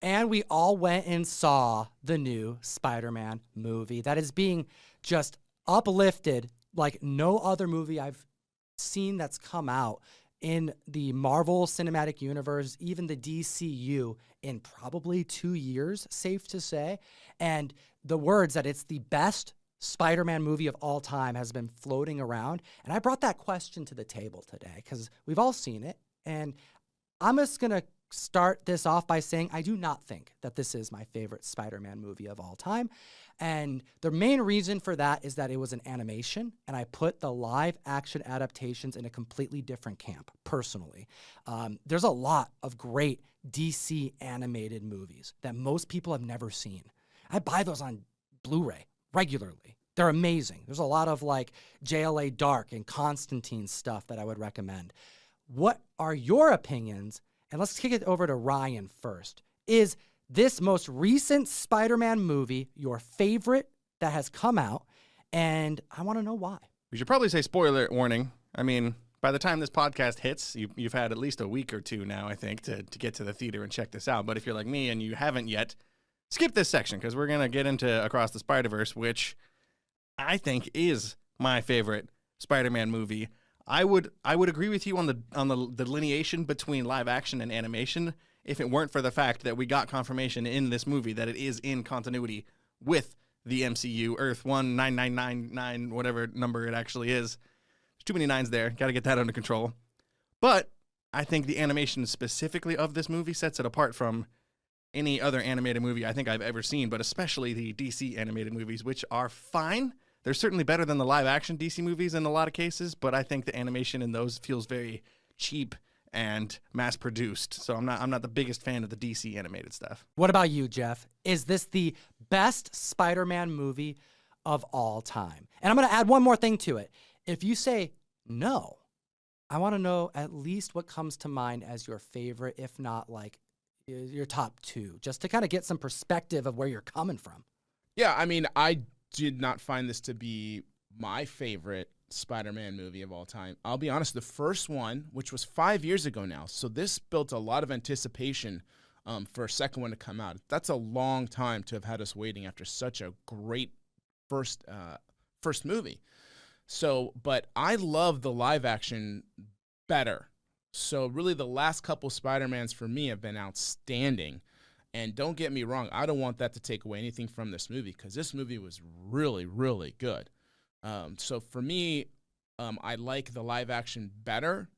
And we all went and saw the new Spider-Man movie that is being just uplifted like no other movie I've seen that's come out in the Marvel Cinematic Universe, even the DCU, in probably 2 years, safe to say. And the words that it's the best Spider-Man movie of all time has been floating around. And I brought that question to the table today because we've all seen it. And I'm just going to start this off by saying I do not think that this is my favorite Spider-Man movie of all time. And the main reason for that is that it was an animation, and I put the live action adaptations in a completely different camp, personally. There's a lot of great DC animated movies that most people have never seen. I buy those on Blu-ray regularly. They're amazing. There's a lot of like JLA Dark and Constantine stuff that I would recommend. What are your opinions? And let's kick it over to Ryan first. Is this most recent Spider-Man movie your favorite that has come out? And I want to know why. We should probably say spoiler warning. I mean, by the time this podcast hits, you've had at least a week or two now, I think, to get to the theater and check this out. But if you're like me and you haven't yet, skip this section because we're going to get into Across the Spider-Verse, which I think is my favorite Spider-Man movie. I would agree with you on the delineation between live action and animation if it weren't for the fact that we got confirmation in this movie that it is in continuity with the MCU, Earth 19999, whatever number it actually is. There's too many nines there. Got to get that under control. But I think the animation specifically of this movie sets it apart from any other animated movie I think I've ever seen, but especially the DC animated movies, which are fine. They're certainly better than the live-action DC movies in a lot of cases, but I think the animation in those feels very cheap and mass-produced. So I'm not the biggest fan of the DC animated stuff. What about you, Jeff? Is this the best Spider-Man movie of all time? And I'm going to add one more thing to it. If you say no, I want to know at least what comes to mind as your favorite, if not like your top two, just to kind of get some perspective of where you're coming from. Yeah, I mean, I did not find this to be my favorite Spider-Man movie of all time. I'll be honest, the first one, which was 5 years ago now, so this built a lot of anticipation for a second one to come out. That's a long time to have had us waiting after such a great first movie. So, but I love the live action better. So really the last couple Spider-Mans for me have been outstanding. And don't get me wrong, I don't want that to take away anything from this movie because this movie was really, really good. So for me, I like the live action better,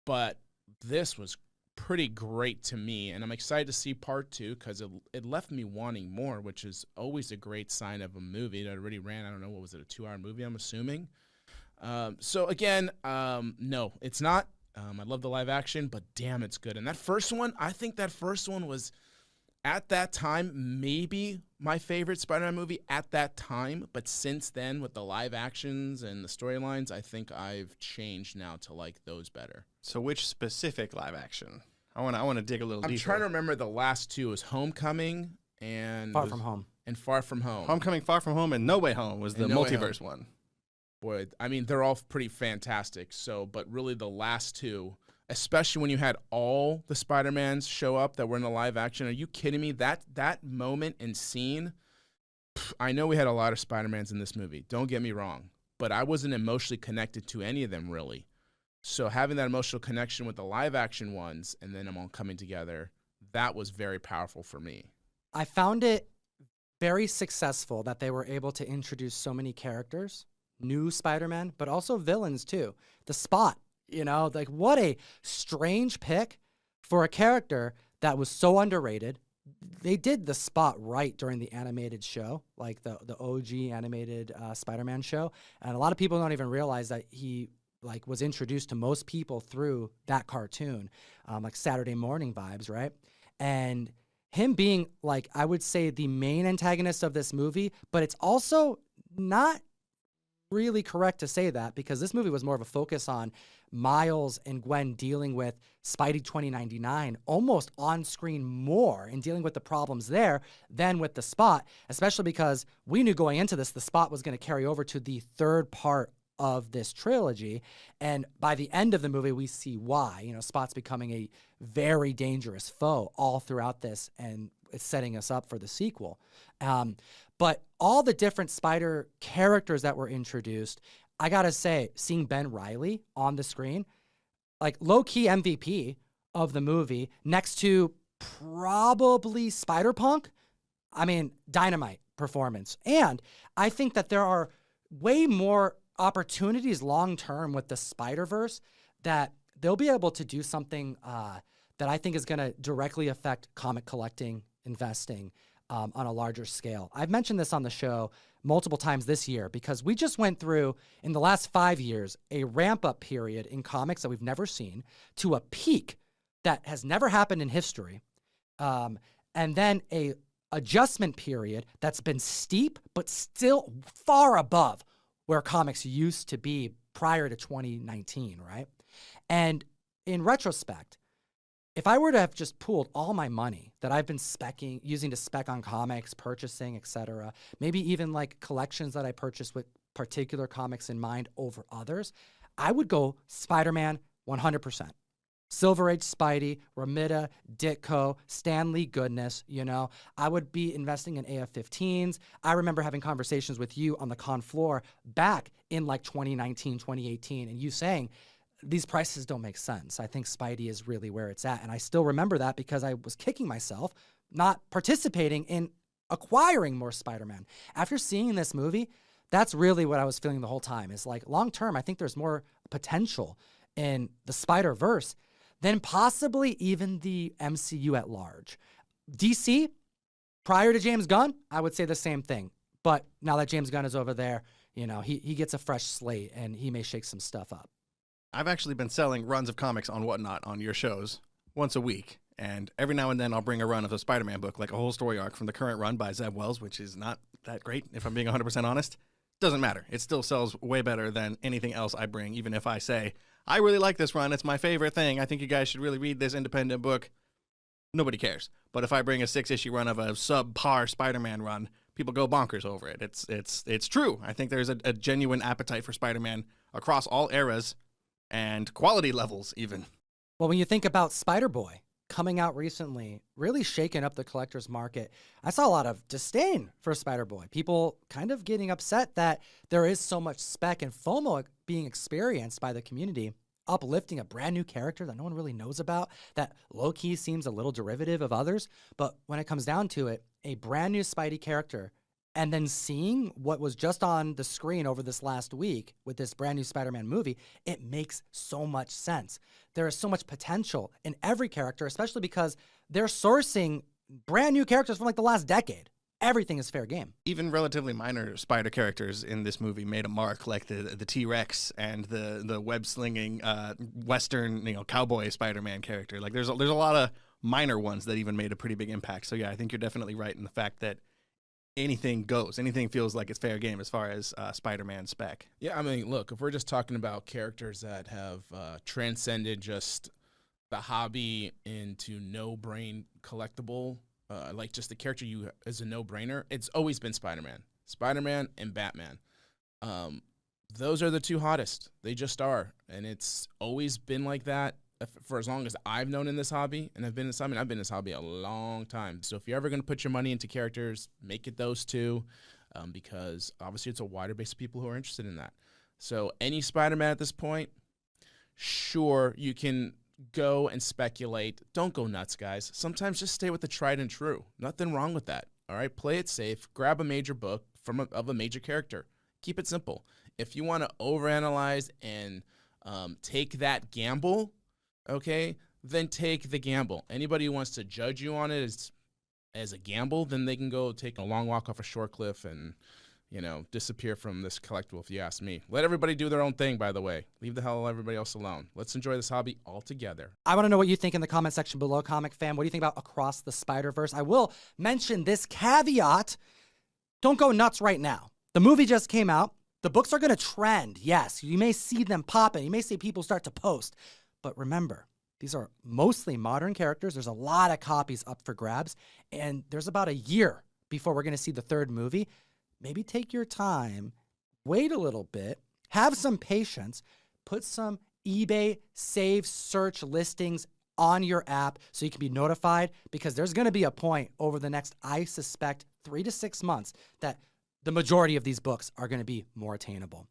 but this was pretty great to me. And I'm excited to see part two because it left me wanting more, which is always a great sign of a movie that already ran. I don't know, what was it, a 2-hour movie, I'm assuming? So again, no, it's not. I love the live action, but damn, it's good. And that first one, I think that first one was, at that time, maybe my favorite Spider-Man movie at that time. But since then, with the live actions and the storylines, I think I've changed now to like those better. So which specific live action? I want to dig a little deeper. I'm trying to remember the last two. It was Homecoming and Far From Home. And Far From Home. Homecoming, Far From Home, and No Way Home was the multiverse one. Boy, I mean, they're all pretty fantastic. So, but really the last two, especially when you had all the Spider-Mans show up that were in the live action. Are you kidding me? That moment and scene, I know we had a lot of Spider-Mans in this movie. Don't get me wrong. But I wasn't emotionally connected to any of them, really. So having that emotional connection with the live action ones and then them all coming together, that was very powerful for me. I found it very successful that they were able to introduce so many characters, new Spider-Man, but also villains too. The Spot. You know, like what a strange pick for a character that was so underrated. They did the Spot right during the animated show, like the OG animated Spider-Man show. And a lot of people don't even realize that he like was introduced to most people through that cartoon, like Saturday morning vibes, right? And him being like, I would say the main antagonist of this movie, but it's also not really correct to say that because this movie was more of a focus on Miles and Gwen dealing with Spidey 2099 almost on screen more and dealing with the problems there than with the Spot, especially because we knew going into this, the Spot was going to carry over to the third part of this trilogy. And by the end of the movie, we see why. You know, Spot's becoming a very dangerous foe all throughout this, and it's setting us up for the sequel. But all the different Spider characters that were introduced, I gotta say, seeing Ben Reilly on the screen, like low-key MVP of the movie, next to probably Spider-Punk. I mean, dynamite performance. And I think that there are way more opportunities long-term with the Spider-Verse that they'll be able to do something that I think is going to directly affect comic collecting, investing on a larger scale. I've mentioned this on the show multiple times this year because we just went through, in the last 5 years, a ramp-up period in comics that we've never seen to a peak that has never happened in history, and then a adjustment period that's been steep but still far above where comics used to be prior to 2019, right? And in retrospect, if I were to have just pooled all my money that I've been using to spec on comics, purchasing, etc., maybe even like collections that I purchased with particular comics in mind over others, I would go Spider-Man 100%. Silver Age Spidey, Romita, Ditko, Stan Lee goodness, you know. I would be investing in AF-15s. I remember having conversations with you on the con floor back in like 2019, 2018, and you saying, these prices don't make sense. I think Spidey is really where it's at. And I still remember that because I was kicking myself not participating in acquiring more Spider-Man. After seeing this movie, that's really what I was feeling the whole time. Is like long term, I think there's more potential in the Spider-Verse than possibly even the MCU at large. DC, prior to James Gunn, I would say the same thing. But now that James Gunn is over there, you know, he gets a fresh slate and he may shake some stuff up. I've actually been selling runs of comics on Whatnot on your shows once a week. And every now and then I'll bring a run of a Spider-Man book, like a whole story arc from the current run by Zeb Wells, which is not that great, if I'm being 100% honest. Doesn't matter. It still sells way better than anything else I bring, even if I say, I really like this run. It's my favorite thing. I think you guys should really read this independent book. Nobody cares. But if I bring a 6-issue run of a subpar Spider-Man run, people go bonkers over it. It's true. I think there's a genuine appetite for Spider-Man across all eras and quality levels even. Well, when you think about Spider-Boy coming out recently, really shaking up the collector's market, I saw a lot of disdain for Spider-Boy. People kind of getting upset that there is so much spec and FOMO being experienced by the community, uplifting a brand new character that no one really knows about, that low-key seems a little derivative of others. But when it comes down to it, a brand new Spidey character, and then seeing what was just on the screen over this last week with this brand new Spider-Man movie, it makes so much sense. There is so much potential in every character, especially because they're sourcing brand new characters from like the last decade. Everything is fair game. Even relatively minor Spider characters in this movie made a mark, like the T-Rex and the web-slinging Western, cowboy Spider-Man character. Like there's a lot of minor ones that even made a pretty big impact. So yeah, I think you're definitely right in the fact that anything goes. Anything feels like it's fair game as far as Spider-Man spec. Yeah, I mean, look, if we're just talking about characters that have transcended just the hobby into no-brain collectible, like just the character you as a no-brainer, it's always been Spider-Man. Spider-Man and Batman. Those are the two hottest. They just are. And it's always been like that for as long as I've known in this hobby. And I've been in this hobby a long time. So if you're ever going to put your money into characters, make it those two, because obviously it's a wider base of people who are interested in that. So any Spider-Man at this point, sure, you can go and speculate. Don't go nuts, guys. Sometimes just stay with the tried and true. Nothing wrong with that. All right, play it safe. Grab a major book of a major character. Keep it simple. If you want to overanalyze and take that gamble, okay, then take the gamble. Anybody who wants to judge you on it as a gamble, then they can go take a long walk off a short cliff and, disappear from this collectible, if you ask me. Let everybody do their own thing, by the way. Leave the hell everybody else alone. Let's enjoy this hobby all together. I want to know what you think in the comment section below, Comic Fam. What do you think about Across the Spider-Verse? I will mention this caveat. Don't go nuts right now. The movie just came out. The books are going to trend. Yes, you may see them popping. You may see people start to post. But remember, these are mostly modern characters. There's a lot of copies up for grabs. And there's about a year before we're going to see the third movie. Maybe take your time, wait a little bit, have some patience, put some eBay save search listings on your app so you can be notified, because there's going to be a point over the next, I suspect, 3 to 6 months that the majority of these books are going to be more attainable.